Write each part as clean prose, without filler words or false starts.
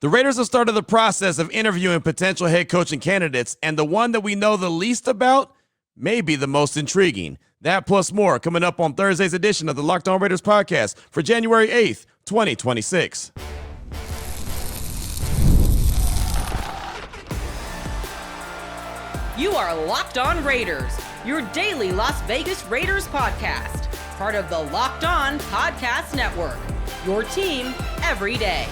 The Raiders have started the process of interviewing potential head coaching candidates, and the one that we know the least about may be the most intriguing. That plus more coming up on Thursday's edition of the Locked On Raiders podcast for January 8th, 2026. You are Locked On Raiders, your daily Las Vegas Raiders podcast, part of the Locked On Podcast Network, your team every day.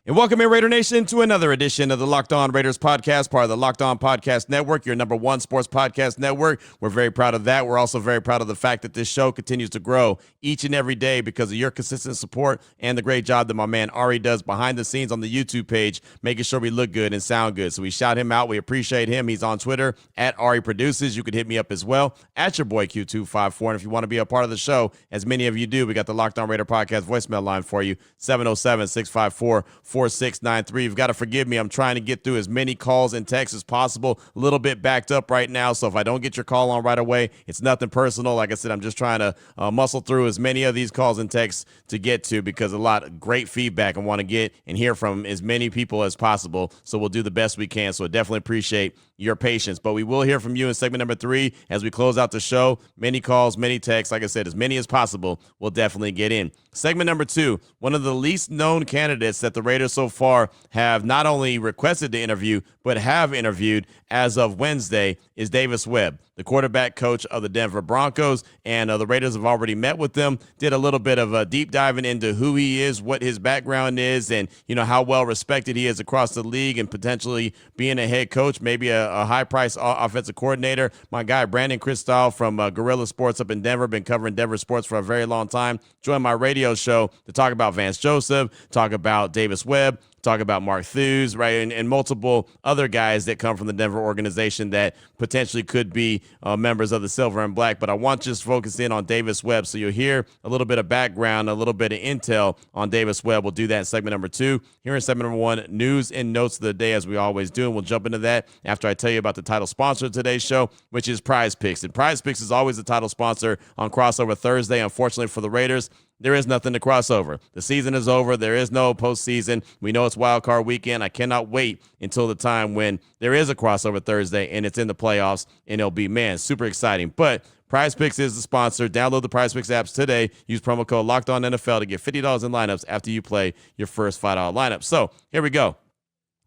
And welcome in, Raider Nation, to another edition of the Locked On Raiders podcast, part of the Locked On Podcast Network, your number one sports podcast network. We're very proud of that. We're also very proud of the fact that this show continues to grow each and every day because of your consistent support and the great job that my man Ari does behind the scenes on the YouTube page, making sure we look good and sound good. So we shout him out. We appreciate him. He's on Twitter at Ari Produces. You can hit me up as well at your boy Q254. And if you want to be a part of the show, as many of you do, we got the Locked On Raider podcast voicemail line for you, 707-654-4693. You've got to forgive me. I'm trying to get through as many calls and texts as possible. A little bit backed up right now, so if I don't get your call on right away, it's nothing personal. Like I said, I'm just trying to muscle through as many of these calls and texts to get to because a lot of great feedback I want to get and hear from as many people as possible. So we'll do the best we can. So I definitely appreciate your patience. But we will hear from you in segment number 3 as we close out the show. Many calls, many texts. Like I said, as many as possible, we'll definitely get in. Segment number 2, one of the least known candidates that the Raiders so far have not only requested to interview, but have interviewed as of Wednesday is Davis Webb, the quarterback coach of the Denver Broncos. And the Raiders have already met with them, did a little bit of a deep diving into who he is, what his background is, and, you know, how well respected he is across the league and potentially being a head coach, maybe a high-priced offensive coordinator. My guy, Brandon Kristoff from Guerrilla Sports up in Denver, been covering Denver sports for a very long time, joined my radio show to talk about Vance Joseph, talk about Davis Webb, talk about Mark Thews, right, and multiple other guys that come from the Denver organization that potentially could be members of the Silver and Black. But I want just to focus in on Davis Webb, so you'll hear a little bit of background, a little bit of intel on Davis Webb. We'll do that in segment number 2. Here in segment number 1, news and notes of the day, as we always do, and we'll jump into that after I tell you about the title sponsor of today's show, which is PrizePicks. And PrizePicks is always the title sponsor on Crossover Thursday. Unfortunately for the Raiders, there is nothing to cross over. The season is over. There is no postseason. We know it's wild card weekend. I cannot wait until the time when there is a crossover Thursday and it's in the playoffs, and it'll be, man, super exciting. But PrizePicks is the sponsor. Download the PrizePicks apps today. Use promo code LOCKEDONNFL to get $50 in lineups after you play your first $5 lineup. So here we go.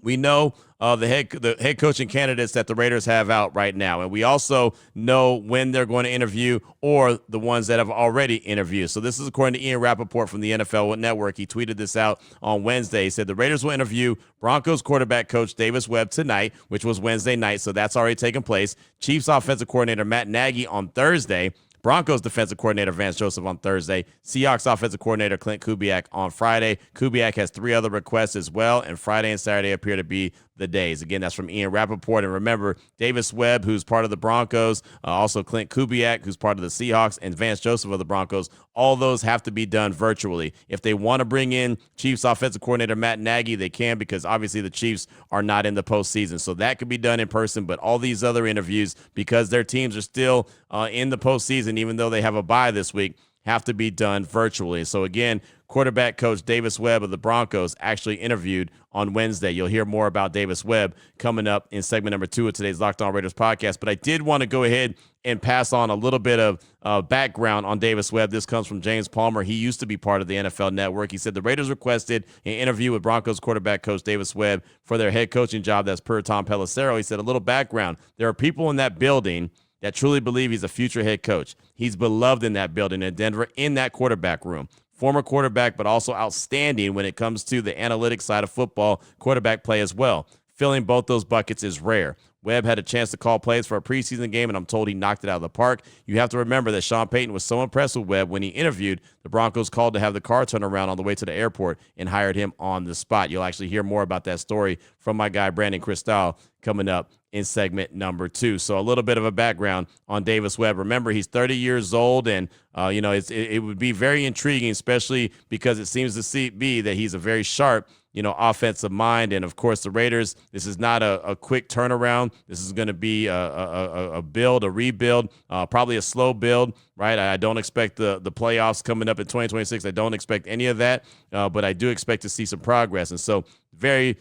We know the head coaching candidates that the Raiders have out right now, and we also know when they're going to interview or the ones that have already interviewed. So this is according to Ian Rappaport from the NFL Network. He tweeted this out on Wednesday. He said the Raiders will interview Broncos quarterback coach Davis Webb tonight, which was Wednesday night, so that's already taken place. Chiefs offensive coordinator Matt Nagy on Thursday. Broncos defensive coordinator Vance Joseph on Thursday. Seahawks offensive coordinator Clint Kubiak on Friday. Kubiak has 3 other requests as well, and Friday and Saturday appear to be the days. Again, that's from Ian Rappaport. And remember, Davis Webb, who's part of the Broncos, also Clint Kubiak, who's part of the Seahawks, and Vance Joseph of the Broncos, all those have to be done virtually. If they want to bring in Chiefs offensive coordinator Matt Nagy, they can, because obviously the Chiefs are not in the postseason. So that could be done in person, but all these other interviews, because their teams are still in the postseason, even though they have a bye this week, have to be done virtually. So again, quarterback coach Davis Webb of the Broncos actually interviewed on Wednesday. You'll hear more about Davis Webb coming up in segment number 2 of today's Locked On Raiders podcast. But I did want to go ahead and pass on a little bit of background on Davis Webb. This comes from James Palmer. He used to be part of the NFL Network. He said the Raiders requested an interview with Broncos quarterback coach Davis Webb for their head coaching job. That's per Tom Pelissero. He said a little background. There are people in that building that truly believe he's a future head coach. He's beloved in that building in Denver, in that quarterback room. Former quarterback, but also outstanding when it comes to the analytics side of football, quarterback play as well. Filling both those buckets is rare. Webb had a chance to call plays for a preseason game, and I'm told he knocked it out of the park. You have to remember that Sean Payton was so impressed with Webb when he interviewed. The Broncos called to have the car turn around on the way to the airport and hired him on the spot. You'll actually hear more about that story from my guy Brandon Kristoff coming up in segment number 2. So a little bit of a background on Davis Webb. Remember, he's 30 years old, and it would be very intriguing, especially because it seems to be that he's a very sharp offensive mind. And of course, the Raiders, this is not a quick turnaround. This is going to be a build, a rebuild, probably a slow build. right? I don't expect the playoffs coming up in 2026. I don't expect any of that, but I do expect to see some progress. And so very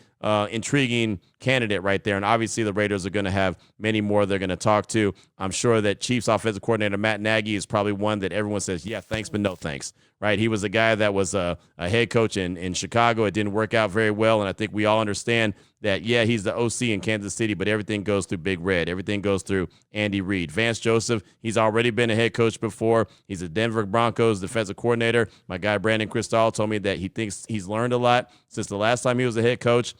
intriguing candidate right there. And obviously the Raiders are going to have many more they're going to talk to. I'm sure that Chiefs offensive coordinator Matt Nagy is probably one that everyone says, yeah, thanks, but no thanks, right? He was a guy that was a head coach in Chicago. It didn't work out very well. And I think we all understand that, yeah, he's the OC in Kansas City, but everything goes through Big Red. Everything goes through Andy Reid. Vance Joseph, he's already been a head coach before. He's a Denver Broncos defensive coordinator. My guy Brandon Cristal told me that he thinks he's learned a lot since the last time he was a head coach.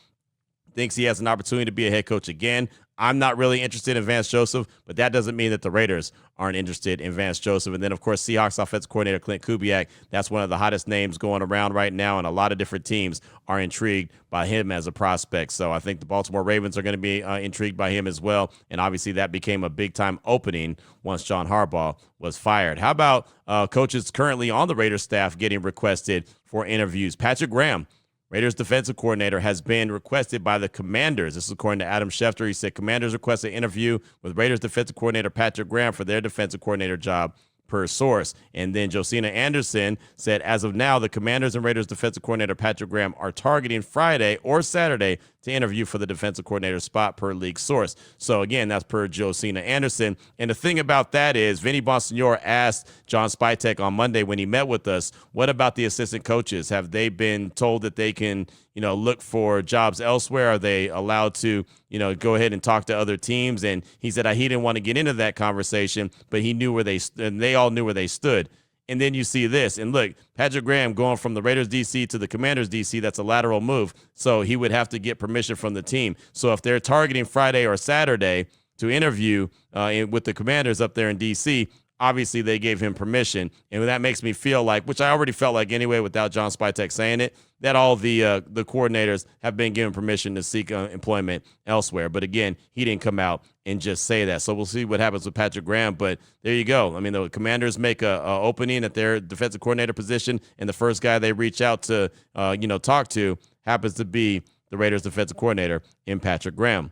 Thinks he has an opportunity to be a head coach again. I'm not really interested in Vance Joseph, but that doesn't mean that the Raiders aren't interested in Vance Joseph. And then, of course, Seahawks offensive coordinator Clint Kubiak. That's one of the hottest names going around right now, and a lot of different teams are intrigued by him as a prospect. So I think the Baltimore Ravens are going to be intrigued by him as well. And obviously that became a big-time opening once John Harbaugh was fired. How about coaches currently on the Raiders staff getting requested for interviews? Patrick Graham, Raiders defensive coordinator, has been requested by the Commanders. This is according to Adam Schefter. He said Commanders request an interview with Raiders defensive coordinator Patrick Graham for their defensive coordinator job, per source. And then Josina Anderson said, as of now, the Commanders and Raiders defensive coordinator Patrick Graham are targeting Friday or Saturday to interview for the defensive coordinator spot, per league source. So again, that's per Josina Anderson. And the thing about that is Vinny Bonsignore asked John Spytek on Monday when he met with us, what about the assistant coaches? Have they been told that they can, look for jobs elsewhere? Are they allowed to, go ahead and talk to other teams? And he said he didn't want to get into that conversation, but he knew and they all knew where they stood. And then you see this. And look, Patrick Graham going from the Raiders DC to the Commanders DC, that's a lateral move. So he would have to get permission from the team. So if they're targeting Friday or Saturday to interview with the Commanders up there in DC, obviously they gave him permission. And that makes me feel like, which I already felt like anyway without John Spytek saying it, that all the coordinators have been given permission to seek employment elsewhere. But again, he didn't come out and just say that. So we'll see what happens with Patrick Graham. But there you go. I mean, the Commanders make a opening at their defensive coordinator position, and the first guy they reach out to, talk to happens to be the Raiders defensive coordinator in Patrick Graham.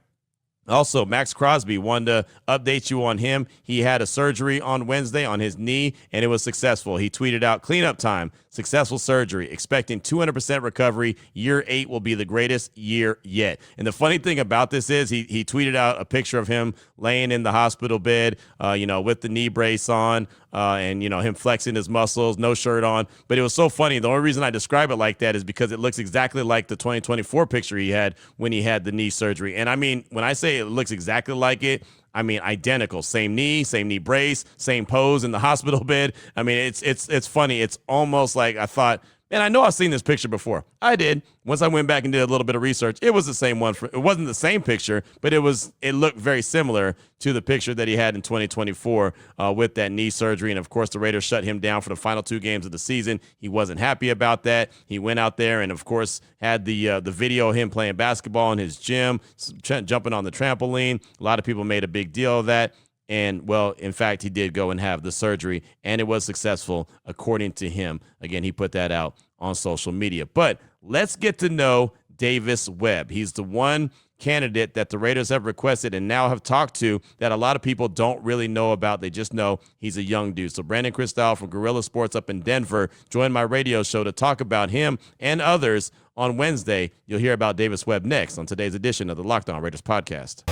Also, Maxx Crosby, wanted to update you on him. He had a surgery on Wednesday on his knee, and it was successful. He tweeted out, cleanup time, successful surgery, expecting 200% recovery. Year 8 will be the greatest year yet. And the funny thing about this is he tweeted out a picture of him laying in the hospital bed, with the knee brace on, and him flexing his muscles, no shirt on. But it was so funny. The only reason I describe it like that is because it looks exactly like the 2024 picture he had when he had the knee surgery. And I mean, when I say it looks exactly like it, I mean identical. Same knee brace, same pose in the hospital bed. I mean, it's funny. It's almost like I thought, man, I know I've seen this picture before. I did. Once I went back and did a little bit of research, it was the same one. It wasn't the same picture, but it looked very similar to the picture that he had in 2024 with that knee surgery. And, of course, the Raiders shut him down for the final 2 games of the season. He wasn't happy about that. He went out there and, of course, had the video of him playing basketball in his gym, jumping on the trampoline. A lot of people made a big deal of that. And, well, in fact, he did go and have the surgery, and it was successful, according to him. Again, he put that out on social media. But let's get to know Davis Webb. He's the one candidate that the Raiders have requested and now have talked to that a lot of people don't really know about. They just know he's a young dude. So Brandon Cristal from Guerrilla Sports up in Denver joined my radio show to talk about him and others on Wednesday. You'll hear about Davis Webb next on today's edition of the Locked On Raiders podcast.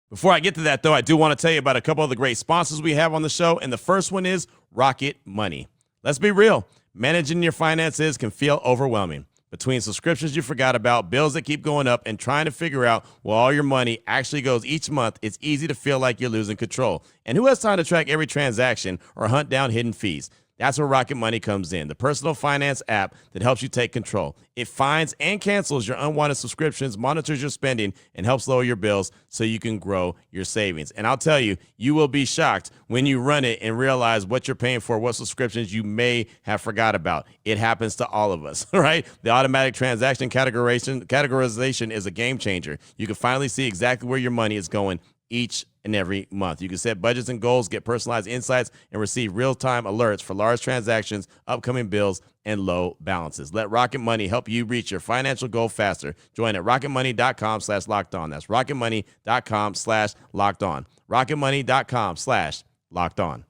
Before I get to that, though, I do want to tell you about a couple of the great sponsors we have on the show, and the first one is Rocket Money. Let's be real. Managing your finances can feel overwhelming. Between subscriptions you forgot about, bills that keep going up, and trying to figure out where all your money actually goes each month, it's easy to feel like you're losing control. And who has time to track every transaction or hunt down hidden fees? That's where Rocket Money comes in, the personal finance app that helps you take control. It finds and cancels your unwanted subscriptions, monitors your spending, and helps lower your bills so you can grow your savings. And I'll tell you, you will be shocked when you run it and realize what you're paying for, what subscriptions you may have forgot about. It happens to all of us, right? The automatic transaction categorization is a game changer. You can finally see exactly where your money is going each and every month. You can set budgets and goals, get personalized insights, and receive real-time alerts for large transactions, upcoming bills, and low balances. Let Rocket Money help you reach your financial goal faster. Join at rocketmoney.com/lockedon. That's rocketmoney.com/lockedon. rocketmoney.com/lockedon.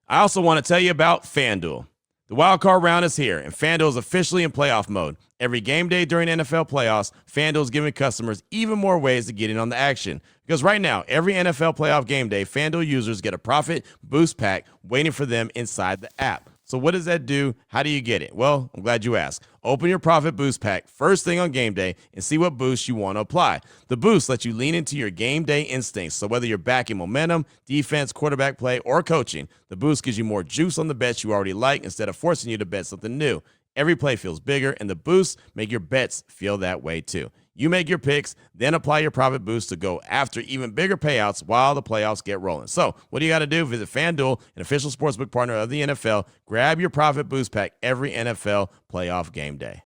I also want to tell you about FanDuel. The wild card round is here, and FanDuel is officially in playoff mode. Every game day during NFL playoffs, FanDuel is giving customers even more ways to get in on the action. Because right now, every NFL playoff game day, FanDuel users get a profit boost pack waiting for them inside the app. So what does that do? How do you get it? Well, I'm glad you asked. Open your profit boost pack first thing on game day and see what boost you want to apply. The boost lets you lean into your game day instincts. So whether you're backing momentum, defense, quarterback play, or coaching, the boost gives you more juice on the bets you already like instead of forcing you to bet something new. Every play feels bigger, and the boosts make your bets feel that way too. You make your picks, then apply your profit boost to go after even bigger payouts while the playoffs get rolling. So what do you got to do? Visit FanDuel, an official sportsbook partner of the NFL. Grab your profit boost pack every NFL playoff game day.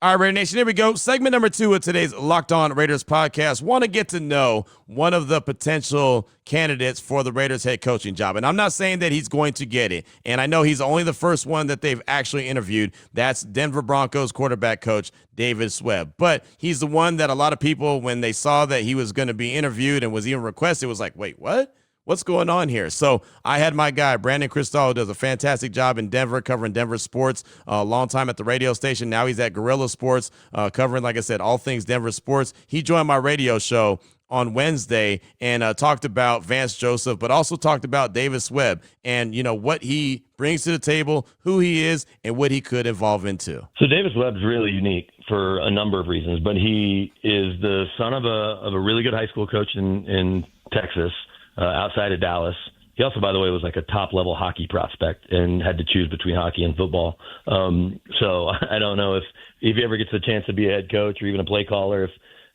All right, Raider Nation, here we go. Segment number 2 of today's Locked On Raiders podcast. Want to get to know one of the potential candidates for the Raiders head coaching job. And I'm not saying that he's going to get it. And I know he's only the first one that they've actually interviewed. That's Denver Broncos quarterback coach David Webb. But he's the one that a lot of people, when they saw that he was going to be interviewed and was even requested, was like, wait, what? What's going on here? So I had my guy, Brandon Cristal, who does a fantastic job in Denver, covering Denver sports, a long time at the radio station. Now he's at Guerrilla Sports, covering, like I said, all things Denver sports. He joined my radio show on Wednesday and talked about Vance Joseph, but also talked about Davis Webb and, you know, what he brings to the table, who he is, and what he could evolve into. So Davis Webb's really unique for a number of reasons, but he is the son of a really good high school coach in Texas. Outside of Dallas. He also, by the way, was like a top-level hockey prospect and had to choose between hockey and football. So I don't know if he ever gets a chance to be a head coach or even a play caller,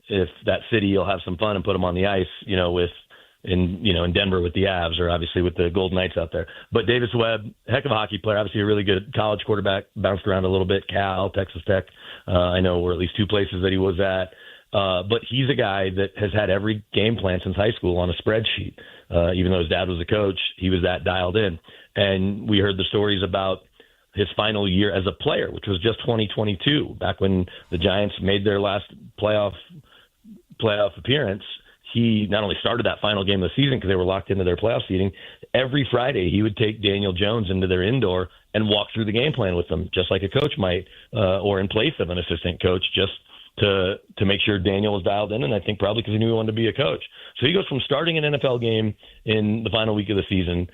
if that city will have some fun and put him on the ice, in Denver with the Avs or obviously with the Golden Knights out there. But Davis Webb, heck of a hockey player, obviously a really good college quarterback, bounced around a little bit, Cal, Texas Tech. I know were at least 2 places that he was at. But he's a guy that has had every game plan since high school on a spreadsheet. Even though his dad was a coach, he was that dialed in. And we heard the stories about his final year as a player, which was just 2022, back when the Giants made their last playoff appearance. He not only started that final game of the season because they were locked into their playoff seeding, every Friday he would take Daniel Jones into their indoor and walk through the game plan with them, just like a coach might, or in place of an assistant coach, just to make sure Daniel was dialed in, and I think probably because he knew he wanted to be a coach. So he goes from starting an NFL game in the final week of the season.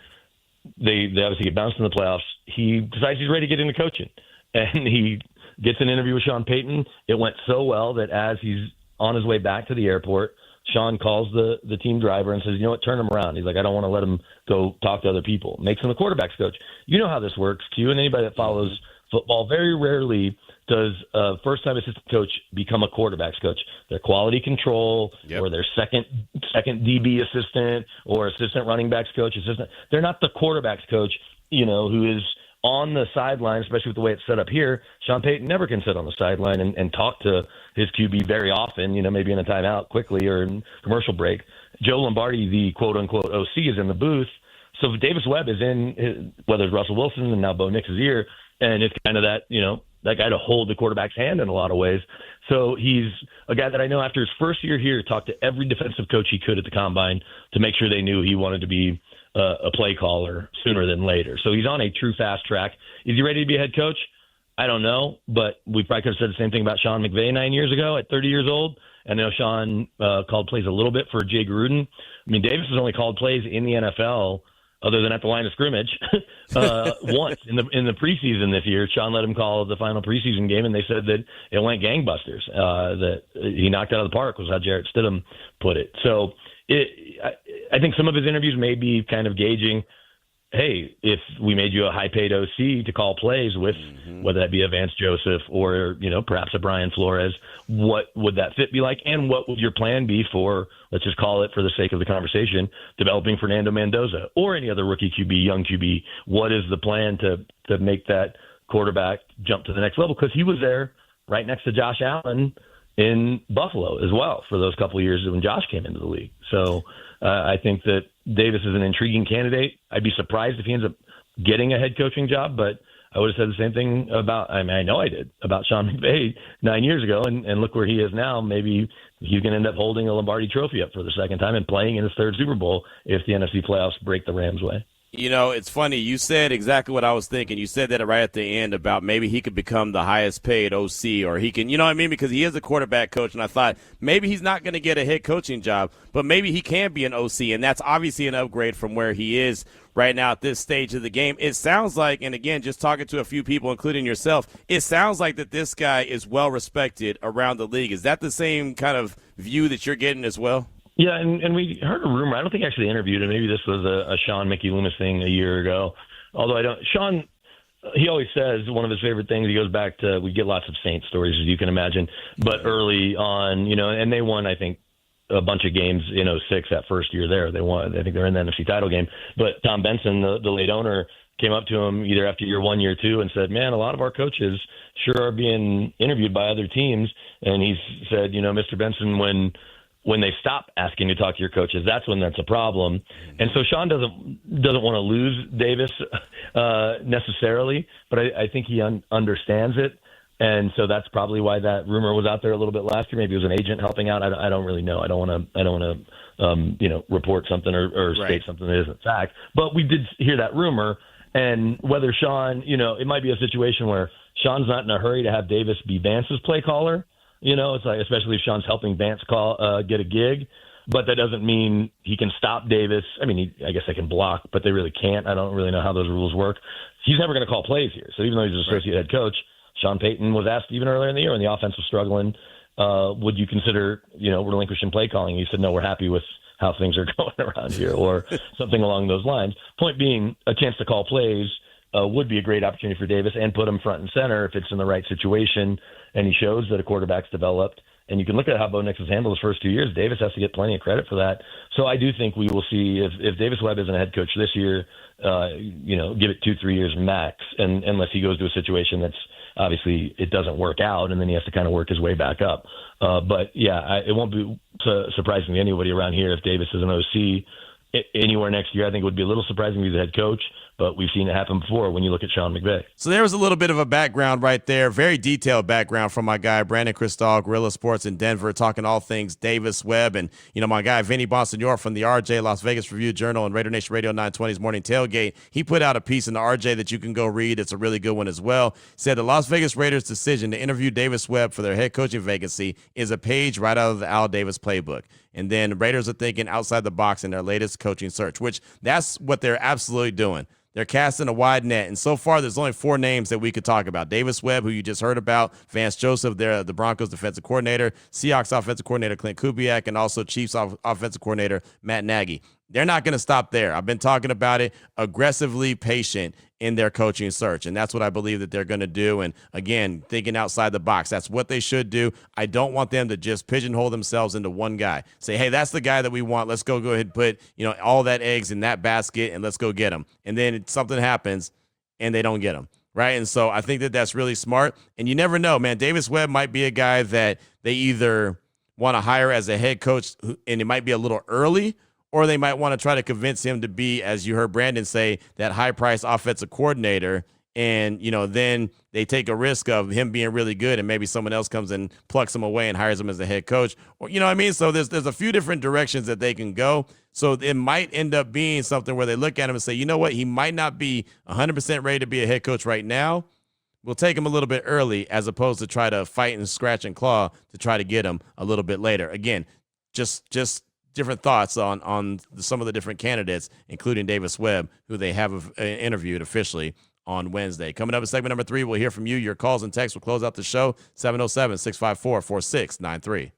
They obviously get bounced in the playoffs. He decides he's ready to get into coaching, and he gets an interview with Sean Payton. It went so well that as he's on his way back to the airport, Sean calls the team driver and says, you know what, turn him around. He's like, I don't want to let him go talk to other people. Makes him the quarterback's coach. You know how this works, Q, and anybody that follows football, very rarely does a first-time assistant coach become a quarterback's coach. They're quality control, or their second DB assistant, or assistant running backs coach. They're not the quarterback's coach, who is on the sideline, especially with the way it's set up here. Sean Payton never can sit on the sideline and talk to his QB very often, maybe in a timeout quickly or in commercial break. Joe Lombardi, the quote-unquote OC, is in the booth. So Davis Webb is in, whether it's Russell Wilson and now Bo Nix is here, and it's kind of that, that guy to hold the quarterback's hand in a lot of ways. So he's a guy that I know after his first year here talked to every defensive coach he could at the Combine to make sure they knew he wanted to be a play caller sooner than later. So he's on a true fast track. Is he ready to be a head coach? I don't know, but we probably could have said the same thing about Sean McVay 9 years ago at 30 years old. I know Sean called plays a little bit for Jay Gruden. I mean, Davis has only called plays in the NFL other than at the line of scrimmage, once in the preseason this year. Sean let him call the final preseason game, and they said that it went gangbusters. That he knocked out of the park was how Jarrett Stidham put it. So I think some of his interviews may be kind of gauging, hey, if we made you a high-paid OC to call plays with, whether that be a Vance Joseph or, perhaps a Brian Flores, what would that fit be like? And what would your plan be for, let's just call it for the sake of the conversation, developing Fernando Mendoza or any other rookie QB, young QB? What is the plan to make that quarterback jump to the next level? Because he was there right next to Josh Allen in Buffalo as well for those couple of years when Josh came into the league. So I think that Davis is an intriguing candidate. I'd be surprised if he ends up getting a head coaching job, but I would have said the same thing about, I know I did, about Sean McVay 9 years ago, and look where he is now. Maybe he can end up holding a Lombardi trophy up for the second time and playing in his third Super Bowl if the NFC playoffs break the Rams' way. You know, it's funny. You said exactly what I was thinking. You said that right at the end about maybe he could become the highest paid OC, or he can, you know what I mean? Because he is a quarterback coach, and I thought maybe he's not going to get a head coaching job, but maybe he can be an OC, and that's obviously an upgrade from where he is right now at this stage of the game. It sounds like, and again, just talking to a few people, including yourself, it sounds like that this guy is well respected around the league. Is that the same kind of view that you're getting as well? Yeah, and we heard a rumor. I don't think I actually interviewed him. Maybe this was a Sean Mickey Loomis thing a year ago. Although I don't. Sean, he always says one of his favorite things. He goes back to, we get lots of Saints stories, as you can imagine. But early on, and they won, I think, a bunch of games in 06 that first year there. They won. I think they're in the NFC title game. But Tom Benson, the late owner, came up to him either after year one, year two, and said, "Man, a lot of our coaches sure are being interviewed by other teams." And he said, Mr. Benson, when they stop asking to talk to your coaches, that's when that's a problem. And so Sean doesn't want to lose Davis necessarily, but I think he understands it. And so that's probably why that rumor was out there a little bit last year. Maybe it was an agent helping out. I don't really know. I don't want to report something or state something that isn't fact. But we did hear that rumor. And whether Sean, it might be a situation where Sean's not in a hurry to have Davis be Vance's play caller. It's like, especially if Sean's helping Vance get a gig, but that doesn't mean he can stop Davis. I mean, I guess they can block, but they really can't. I don't really know how those rules work. He's never going to call plays here. So even though he's an associate head coach, Sean Payton was asked even earlier in the year when the offense was struggling, would you consider, relinquishing play calling? He said, no, we're happy with how things are going around here, or something along those lines. Point being, a chance to call plays would be a great opportunity for Davis and put him front and center if it's in the right situation and he shows that a quarterback's developed. And you can look at how Bo Nix has handled his first 2 years. Davis has to get plenty of credit for that. So I do think we will see if Davis Webb isn't a head coach this year, give it 2-3 years max, and unless he goes to a situation that's obviously it doesn't work out, and then he has to kind of work his way back up. But yeah, it won't be surprising to anybody around here if Davis is an OC anywhere next year. I think it would be a little surprising if he's a head coach, but we've seen it happen before when you look at Sean McVay. So there was a little bit of a background right there, very detailed background from my guy, Brandon Kristoff, Guerrilla Sports in Denver, talking all things Davis Webb. And, my guy, Vinny Bonsignor from the RJ Las Vegas Review-Journal and Raider Nation Radio 920's Morning Tailgate, he put out a piece in the RJ that you can go read. It's a really good one as well. Said the Las Vegas Raiders' decision to interview Davis Webb for their head coaching vacancy is a page right out of the Al Davis playbook. And then the Raiders are thinking outside the box in their latest coaching search, which that's what they're absolutely doing. They're casting a wide net, and so far there's only 4 names that we could talk about. Davis Webb, who you just heard about, Vance Joseph, the Broncos defensive coordinator, Seahawks offensive coordinator Clint Kubiak, and also Chiefs offensive coordinator Matt Nagy. They're not going to stop there. I've been talking about it, aggressively patient in their coaching search, and that's what I believe that they're going to do. And again, thinking outside the box, that's what they should do. I don't want them to just pigeonhole themselves into one guy. Say, hey, that's the guy that we want. Let's go ahead and put all that eggs in that basket, and let's go get him. And then something happens, and they don't get him, right? And so I think that that's really smart. And you never know, man. Davis Webb might be a guy that they either want to hire as a head coach, and it might be a little early, or they might want to try to convince him to be, as you heard Brandon say, that high-priced offensive coordinator. And, then they take a risk of him being really good and maybe someone else comes and plucks him away and hires him as a head coach. Or, you know what I mean? So there's a few different directions that they can go. So it might end up being something where they look at him and say, you know what? He might not be 100% ready to be a head coach right now. We'll take him a little bit early as opposed to try to fight and scratch and claw to try to get him a little bit later. Again, just different thoughts on some of the different candidates, including Davis Webb, who they have interviewed officially on Wednesday. Coming up in segment number 3, we'll hear from you. Your calls and texts will close out the show, 707-654-4693.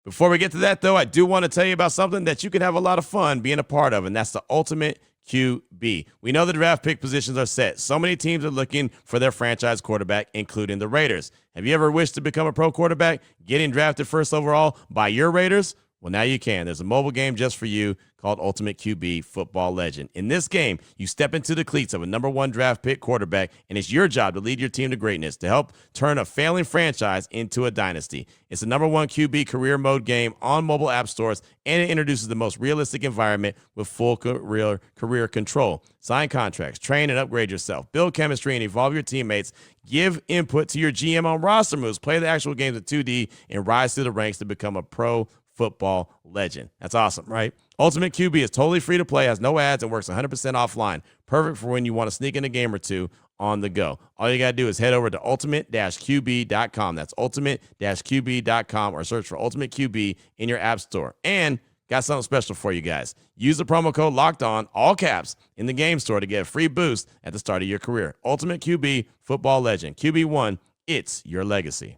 Before we get to that, though, I do want to tell you about something that you can have a lot of fun being a part of, and that's the Ultimate QB. We know the draft pick positions are set. So many teams are looking for their franchise quarterback, including the Raiders. Have you ever wished to become a pro quarterback, getting drafted first overall by your Raiders? Well, now you can. There's a mobile game just for you called Ultimate QB Football Legend. In this game, you step into the cleats of a number 1 draft pick quarterback, and it's your job to lead your team to greatness, to help turn a failing franchise into a dynasty. It's a number 1 QB career mode game on mobile app stores, and it introduces the most realistic environment with full career control. Sign contracts, train and upgrade yourself, build chemistry and evolve your teammates, give input to your GM on roster moves, play the actual games in 2D, and rise through the ranks to become a pro football legend. That's awesome, right? Ultimate QB is totally free to play, has no ads, and works 100% offline. Perfect for when you want to sneak in a game or two on the go. All you got to do is head over to ultimate-qb.com. That's ultimate-qb.com, or search for Ultimate QB in your app store. And got something special for you guys. Use the promo code LOCKEDON, all caps, in the game store to get a free boost at the start of your career. Ultimate QB Football Legend. QB1, it's your legacy.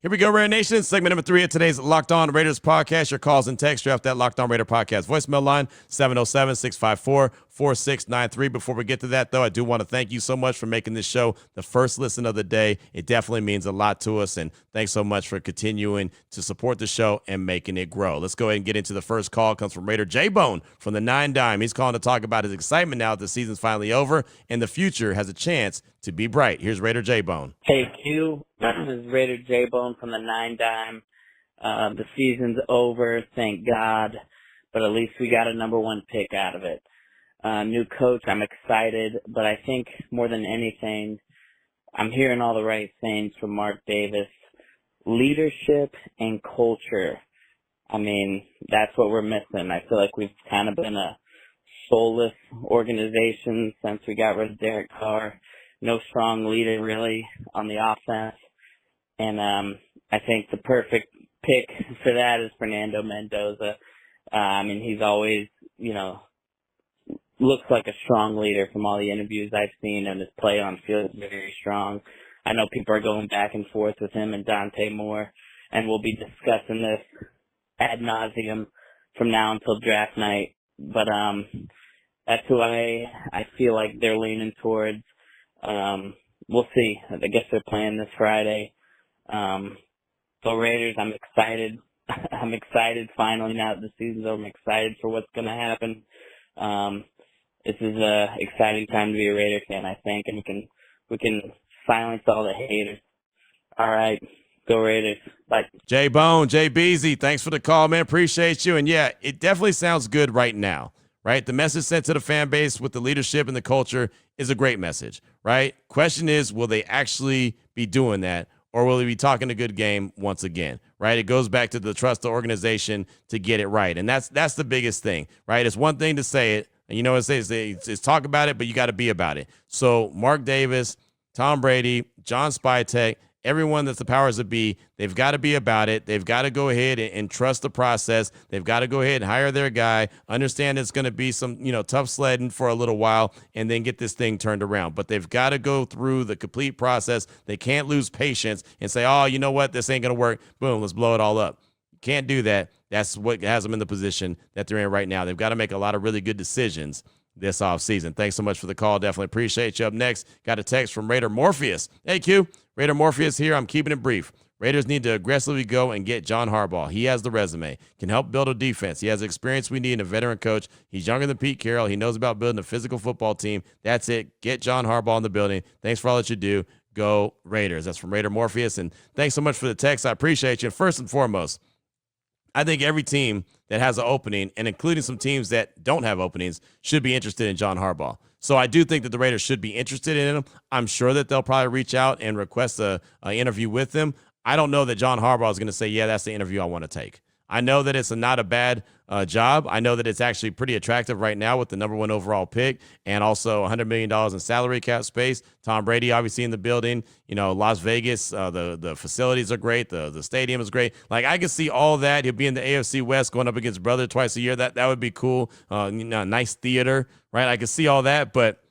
Here we go, Raider Nation. Segment number 3 of today's Locked On Raiders podcast. Your calls and texts draft that Locked On Raider podcast voicemail line, 707-654-4693. Before we get to that, though, I do want to thank you so much for making this show the first listen of the day. It definitely means a lot to us, and thanks so much for continuing to support the show and making it grow. Let's go ahead and get into the first call. It comes from Raider J-Bone from the 9 Dime. He's calling to talk about his excitement now that the season's finally over and the future has a chance to be bright. Here's Raider J-Bone. Hey, Q. This is Raider J-Bone from the 9 Dime. The season's over, thank God, but at least we got a number 1 pick out of it. New coach, I'm excited, but I think more than anything, I'm hearing all the right things from Mark Davis. Leadership and culture. I mean, that's what we're missing. I feel like we've kind of been a soulless organization since we got rid of Derek Carr. No strong leader, really, on the offense. And I think the perfect pick for that is Fernando Mendoza. I mean, he's always, looks like a strong leader from all the interviews I've seen, and his play on field is very strong. I know people are going back and forth with him and Dante Moore, and we'll be discussing this ad nauseum from now until draft night. But that's who I feel like they're leaning towards. We'll see. I guess they're playing this Friday. So Raiders, I'm excited. I'm excited finally now that the season's over. I'm excited for what's going to happen. This is a exciting time to be a Raider fan, I think, and we can silence all the haters. All right. Go Raiders. Bye. J-Bone, J-Beezy, thanks for the call, man. Appreciate you. And yeah, it definitely sounds good right now, right? The message sent to the fan base with the leadership and the culture is a great message, right? Question is, will they actually be doing that, or will they be talking a good game once again, right? It goes back to the trust the organization to get it right. And that's the biggest thing, right? It's one thing to say it, and it's talk about it, but you got to be about it. So Mark Davis, Tom Brady, John Spytek, everyone that's the powers that be, they've got to be about it. They've got to go ahead and trust the process. They've got to go ahead and hire their guy, understand it's going to be some, tough sledding for a little while, and then get this thing turned around. But they've got to go through the complete process. They can't lose patience and say, oh, you know what, this ain't going to work. Boom, let's blow it all up. Can't do that. That's what has them in the position that they're in right now. They've got to make a lot of really good decisions this offseason. Thanks so much for the call. Definitely appreciate you. Up next, got a text from Raider Morpheus. Hey, Q. Raider Morpheus here. I'm keeping it brief. Raiders need to aggressively go and get John Harbaugh. He has the resume, can help build a defense. He has the experience we need in a veteran coach. He's younger than Pete Carroll. He knows about building a physical football team. That's it. Get John Harbaugh in the building. Thanks for all that you do. Go Raiders. That's from Raider Morpheus. And thanks so much for the text. I appreciate you. And first and foremost, I think every team that has an opening, and including some teams that don't have openings, should be interested in John Harbaugh. So I do think that the Raiders should be interested in him. I'm sure that they'll probably reach out and request an interview with him. I don't know that John Harbaugh is going to say, yeah, that's the interview I want to take. I know that it's not a bad job. I know that it's actually pretty attractive right now with the number 1 overall pick and also $100 million in salary cap space. Tom Brady obviously in the building. Las Vegas, the facilities are great. The stadium is great. Like, I can see all that. He'll be in the AFC West going up against brother twice a year. That would be cool. Nice theater, right? I can see all that, but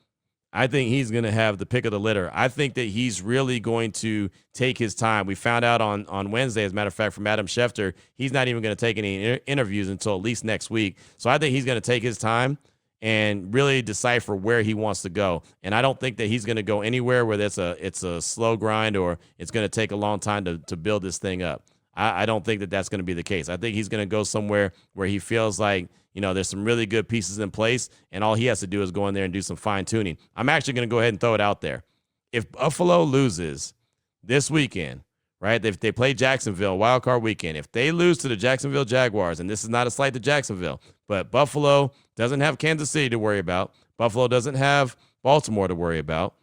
I think he's going to have the pick of the litter. I think that he's really going to take his time. We found out on Wednesday, as a matter of fact, from Adam Schefter, he's not even going to take any interviews until at least next week. So I think he's going to take his time and really decipher where he wants to go. And I don't think that he's going to go anywhere where it's a slow grind or it's going to take a long time to build this thing up. I don't think that that's going to be the case. I think he's going to go somewhere where he feels like, there's some really good pieces in place, and all he has to do is go in there and do some fine-tuning. I'm actually going to go ahead and throw it out there. If Buffalo loses this weekend, right, if they play Jacksonville wild card weekend, if they lose to the Jacksonville Jaguars, and this is not a slight to Jacksonville, but Buffalo doesn't have Kansas City to worry about. Buffalo doesn't have Baltimore to worry about.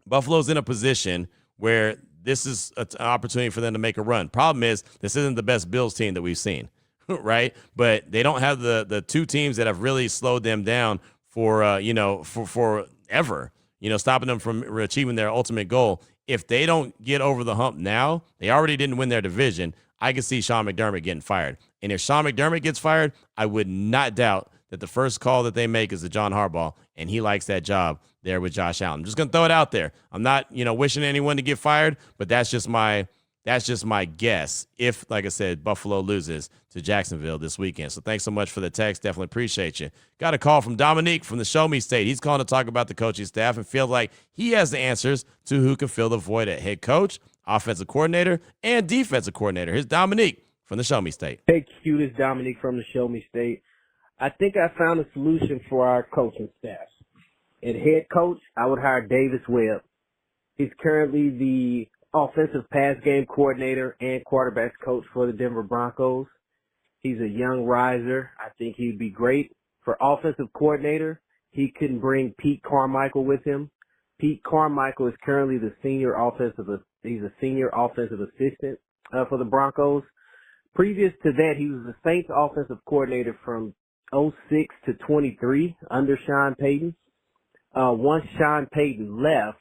Buffalo's in a position where this is an opportunity for them to make a run. Problem is, this isn't the best Bills team that we've seen, right? But they don't have the two teams that have really slowed them down for forever, stopping them from achieving their ultimate goal. If they don't get over the hump now, they already didn't win their division. I can see Sean McDermott getting fired. And if Sean McDermott gets fired, I would not doubt that the first call that they make is to John Harbaugh, and he likes that job there with Josh Allen. I'm just going to throw it out there. I'm not, wishing anyone to get fired, but that's just my guess if, like I said, Buffalo loses to Jacksonville this weekend. So thanks so much for the text. Definitely appreciate you. Got a call from Dominique from the Show Me State. He's calling to talk about the coaching staff and feels like he has the answers to who can fill the void at head coach, offensive coordinator, and defensive coordinator. Here's Dominique from the Show Me State. Hey, Q, this is Dominique from the Show Me State. I think I found a solution for our coaching staff. At head coach, I would hire Davis Webb. He's currently the offensive pass game coordinator and quarterbacks coach for the Denver Broncos. He's a young riser. I think he'd be great. For offensive coordinator, he can bring Pete Carmichael with him. Pete Carmichael is currently the senior offensive assistant for the Broncos. Previous to that, he was the Saints offensive coordinator from 06 to 23 under Sean Payton. Once Sean Payton left,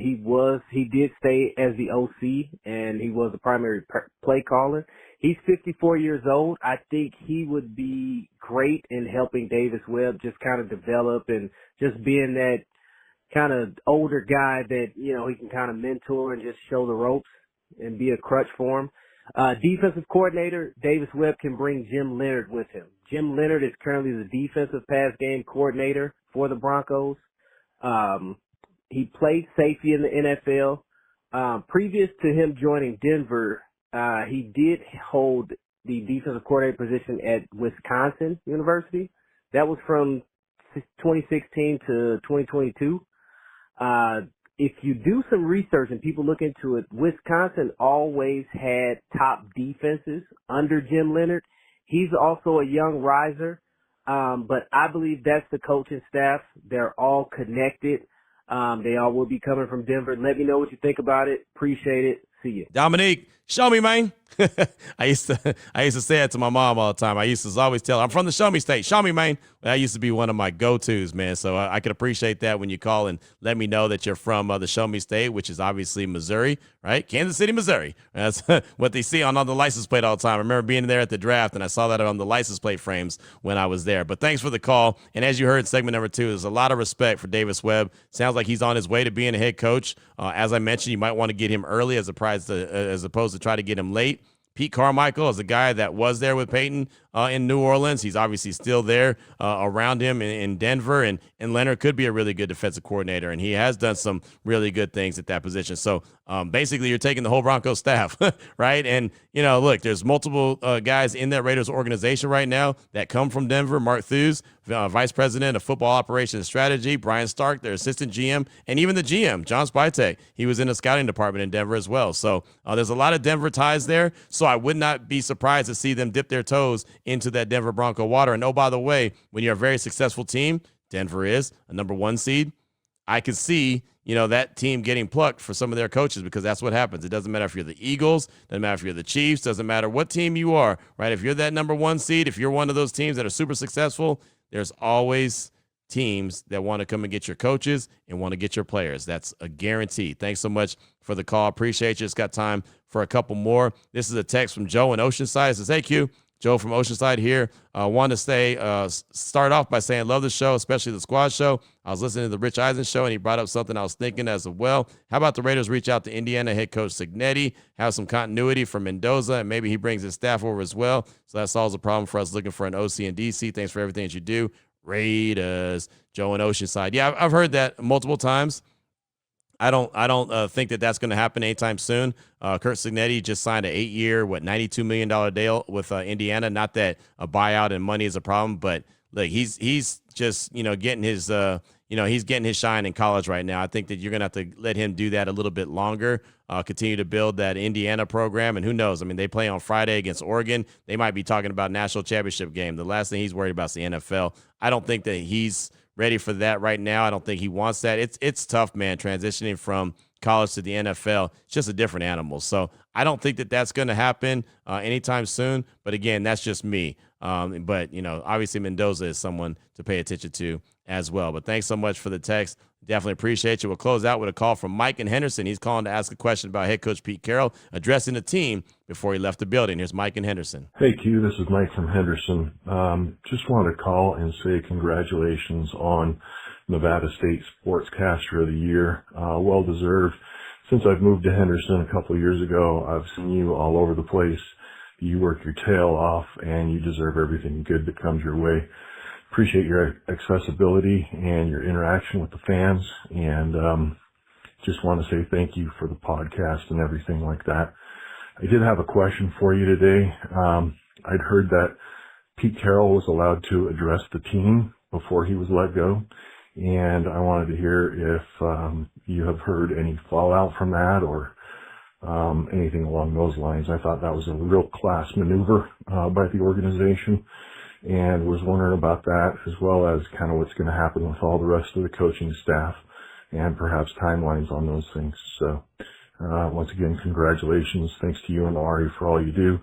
he did stay as the OC, and he was the primary play caller. He's 54 years old. I think he would be great in helping Davis Webb just kind of develop and just being that kind of older guy that, he can kind of mentor and just show the ropes and be a crutch for him. Defensive coordinator, Davis Webb can bring Jim Leonard with him. Jim Leonard is currently the defensive pass game coordinator for the Broncos. He played safety in the NFL. Previous to him joining Denver, he did hold the defensive coordinator position at Wisconsin University. That was from 2016 to 2022. If you do some research and people look into it, Wisconsin always had top defenses under Jim Leonard. He's also a young riser, but I believe that's the coaching staff. They're all connected. They all will be coming from Denver. Let me know what you think about it. Appreciate it. See you. Dominique, show me, man. I used to say it to my mom all the time. I used to always tell her, I'm from the Show Me State. Show me, man. That used to be one of my go-tos, man. So I could appreciate that when you call and let me know that you're from the Show Me State, which is obviously Missouri, right? Kansas City, Missouri. That's what they see on the license plate all the time. I remember being there at the draft, and I saw that on the license plate frames when I was there. But thanks for the call. And as you heard, segment number 2, there's a lot of respect for Davis Webb. Sounds like he's on his way to being a head coach. As I mentioned, you might want to get him early as opposed to try to get him late. Pete Carmichael is a guy that was there with Peyton in New Orleans. He's obviously still there around him in Denver, and Leonard could be a really good defensive coordinator, and he has done some really good things at that position. So basically you're taking the whole Broncos staff, right? And, look, there's multiple guys in that Raiders organization right now that come from Denver. Mark Thews, Vice President of Football Operations and Strategy, Brian Stark, their Assistant GM, and even the GM, John Spytek. He was in the scouting department in Denver as well. So there's a lot of Denver ties there. So I would not be surprised to see them dip their toes into that Denver Bronco water. And, oh, by the way, when you're a very successful team, Denver is a number 1 seed, I could see, that team getting plucked for some of their coaches, because that's what happens. It doesn't matter if you're the Eagles, doesn't matter if you're the Chiefs, doesn't matter what team you are, right? If you're that number 1 seed, if you're one of those teams that are super successful, there's always teams that want to come and get your coaches and want to get your players. That's a guarantee. Thanks so much for the call. Appreciate you. Just got time for a couple more. This is a text from Joe in Oceanside. It says, hey, Q. Joe from Oceanside here. Want to start off by saying love the show, especially the squad show. I was listening to the Rich Eisen show, and he brought up something I was thinking as well. How about the Raiders reach out to Indiana head coach Cignetti, have some continuity from Mendoza, and maybe he brings his staff over as well. So that solves a problem for us looking for an OC in DC. Thanks for everything that you do. Raiders. Joe in Oceanside. Yeah, I've heard that multiple times. I don't think that that's going to happen anytime soon. Kurt Signetti just signed an 8-year, $92 million deal with Indiana. Not that a buyout and money is a problem, but like he's just getting his he's getting his shine in college right now. I think that you're going to have to let him do that a little bit longer. Continue to build that Indiana program, and who knows? I mean, they play on Friday against Oregon. They might be talking about national championship game. The last thing he's worried about is the NFL. I don't think that he's ready for that right now. I don't think he wants that. It's tough, man, transitioning from college to the NFL. It's just a different animal. So I don't think that that's going to happen anytime soon. But again, that's just me. But obviously Mendoza is someone to pay attention to as well. But thanks so much for the text. Definitely appreciate you. We'll close out with a call from Mike in Henderson. He's calling to ask a question about head coach Pete Carroll addressing the team before he left the building. Here's Mike in Henderson. Hey, Q, this is Mike from Henderson. Just wanted to call and say congratulations on Nevada State Sportscaster of the Year. Well deserved. Since I've moved to Henderson a couple of years ago, I've seen you all over the place. You work your tail off, and you deserve everything good that comes your way. Appreciate your accessibility and your interaction with the fans, and just want to say thank you for the podcast and everything like that. I did have a question for you today. I'd heard that Pete Carroll was allowed to address the team before he was let go, and I wanted to hear if you have heard any fallout from that or anything along those lines. I thought that was a real class maneuver by the organization, and was wondering about that, as well as kind of what's going to happen with all the rest of the coaching staff and perhaps timelines on those things. So once again, congratulations. Thanks to you and Ari for all you do,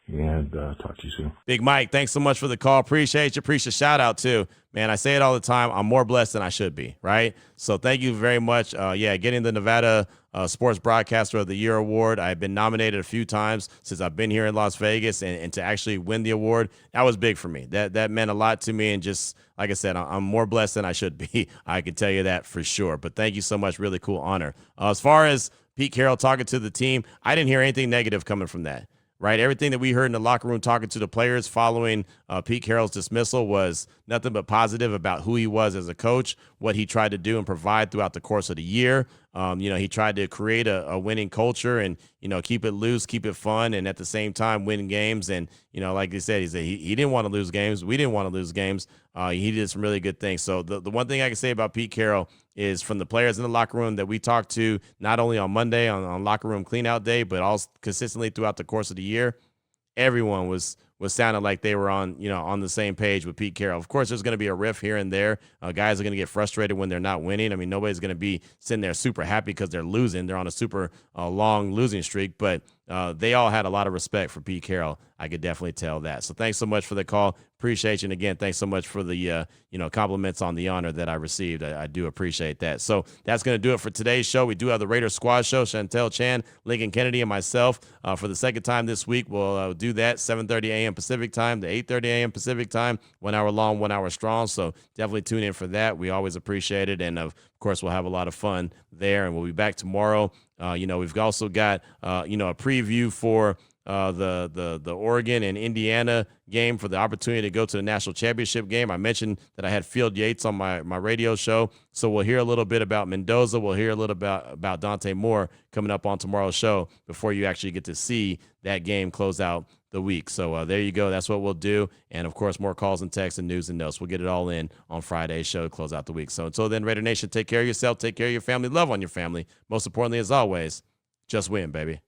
and talk to you soon. Big Mike, thanks so much for the call. Appreciate you. Appreciate shout out too. Man, I say it all the time. I'm more blessed than I should be, right? So thank you very much. Getting the Nevada Sports Broadcaster of the Year award. I've been nominated a few times since I've been here in Las Vegas, and to actually win the award, that was big for me. That meant a lot to me, and just like I said, I'm more blessed than I should be. I can tell you that for sure. But thank you so much. Really cool honor. As far as Pete Carroll talking to the team, I didn't hear anything negative coming from that. Right, everything that we heard in the locker room talking to the players following Pete Carroll's dismissal was nothing but positive about who he was as a coach, what he tried to do and provide throughout the course of the year. He tried to create a winning culture and, keep it loose, keep it fun, and at the same time win games. And, like he said, he didn't want to lose games. We didn't want to lose games. He did some really good things. So the one thing I can say about Pete Carroll is from the players in the locker room that we talked to, not only on Monday on locker room cleanout day, but also consistently throughout the course of the year, everyone was sounding like they were on the same page with Pete Carroll. Of course, there's going to be a riff here and there. Guys are going to get frustrated when they're not winning. I mean, nobody's going to be sitting there super happy because they're losing. They're on a super long losing streak, but they all had a lot of respect for Pete Carroll. I could definitely tell that. So thanks so much for the call. Appreciate you. And again, thanks so much for the compliments on the honor that I received. I do appreciate that. So that's going to do it for today's show. We do have the Raiders Squad show. Chantel Chan, Lincoln Kennedy, and myself for the second time this week. We'll do that 7:30 a.m. Pacific time to 8:30 a.m. Pacific time. 1 hour long, 1 hour strong. So definitely tune in for that. We always appreciate it. And of course, we'll have a lot of fun there. And we'll be back tomorrow. We've also got a preview for the Oregon and Indiana game for the opportunity to go to the national championship game. I mentioned that I had Field Yates on my radio show, so we'll hear a little bit about Mendoza. We'll hear a little about Dante Moore coming up on tomorrow's show before you actually get to see that game close out the week. So there you go. That's what we'll do. And, of course, more calls and texts and news and notes. We'll get it all in on Friday's show to close out the week. So until then, Raider Nation, take care of yourself, take care of your family, love on your family. Most importantly, as always, just win, baby.